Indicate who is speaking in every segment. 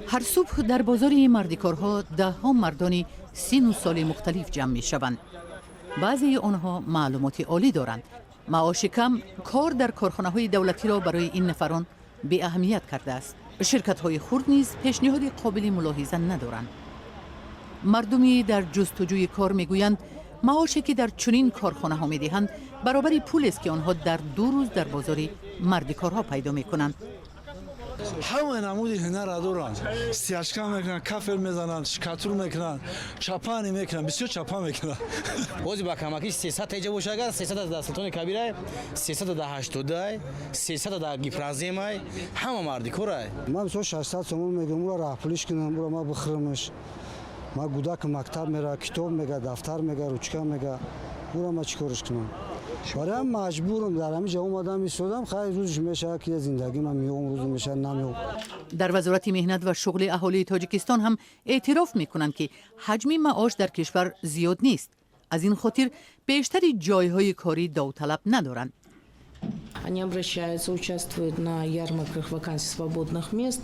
Speaker 1: هر صبح در بازار مردیکارها ده ها مردان سین و سال مختلف جمع می شوند. بعضی آنها معلومات عالی دارند. معاش کم کار در کارخانه های دولتی را برای این نفران بی اهمیت کرده است. شرکت های خرد نیز پیشنهاد قابل ملاحظه ندارند. مردمی در جستجوی کار می گویند معاشی که در چنین کارخانه ها می دهند برابر پول است که آنها در 2 روز در بازار مردیکارها پیدا می کنند.
Speaker 2: همه نمود هنر را دارند. سیاه‌شکن میکنن، کافر میزنن، شکاتور میکنن، چاپانی میکنن، بسیار چاپا میکنن.
Speaker 3: بازی با کمکی 300 تیجه باشه اگر 300 در سلطان کبیره، 300 در 80، 300 در گیفرانزیمای، همه مردیکاره.
Speaker 4: من بسیار 600 سوم میگم رو راه پولیش کنم، رو ما بخرمش. ما گودک مکتب میره، کتاب میگه، دفتر میگه، روچکا میگه. رو ما چیکارش کنم؟ برای مجبورم در همین جا اومدم ایستادم خیلی روزش میشه که زندگی من میوم روز میشه نمیوم.
Speaker 1: در وزارت مهنت و شغل اهالی تاجیکستان هم اعتراف میکنند که حجم معاش در کشور زیاد نیست. از این خاطر بیشتری جایهای کاری داوطلب ندارند.
Speaker 5: Они обращаются, участвуют на ярмарках вакансий свободных мест.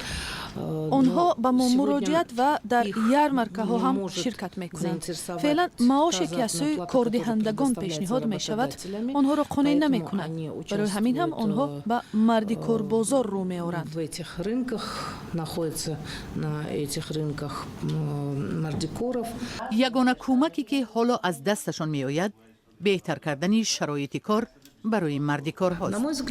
Speaker 6: آنها به ما مراجعت و در یارمارک‌ها هم شرکت می‌کنند. فعلا معاشی که از سوی کاردهندگان پیشنهاد می‌شود آنها را قانع نمی‌کند. برای همین هم آنها به مردیکار بازار رو می‌آورند.
Speaker 5: В этих рынках находятся на этих рынках мардикоров.
Speaker 1: یگانه کمکی که حالا از دستشان میآید بهتر کردن شرایط کار برای مردیکار هاست.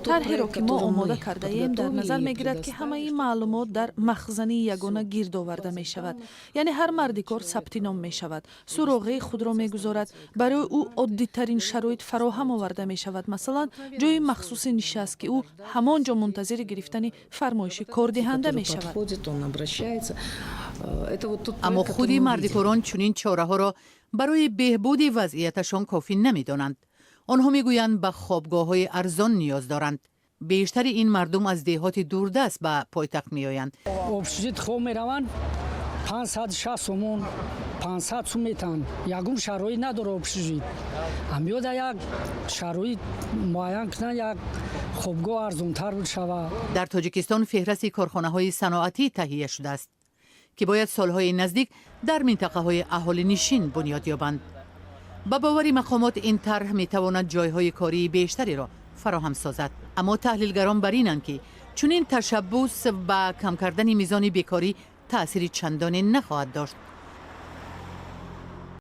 Speaker 6: طرحی را که ما آماده کرده ایم در نظر میگیرد که همه این معلومات در مخزن یگانه گرد آورده می شود. یعنی هر مردیکار ثبت نام می شود، سراغه خود را میگذارد، برای او عادی ترین شرایط فراهم آورده می شود. مثلا جای مخصوص نشست که او همانجا منتظر گرفتن فرمایش کاردهنده می شود.
Speaker 1: اما خود مردیکاران چنین چاره ها را برای بهبود وضعیتشان کافی نمیدانند. آنها میگویند به خوابگاه‌های ارزان نیاز دارند. بیشتر این مردم از دهات دوردست به پایتخت میآیند.
Speaker 7: обслужит خوب میروند 560 сомон 500 сум метан ягон шароит надора обслужит амёда як шароит муайян кунанд як خوابگاه ارزان‌تر بشود.
Speaker 1: در تاجیکستان فهرست کارخانه‌های صنعتی تهیه شده است که باید سالهای نزدیک در منطقه‌های اهالی نشین بنیاد یابند. با باور مقامات این طرح میتواند جایهای کاری بیشتری را فراهم سازد. اما تحلیلگران بر اینند که چنین تشبث با کم کردن میزان بیکاری تأثیری چندانی نخواهد داشت.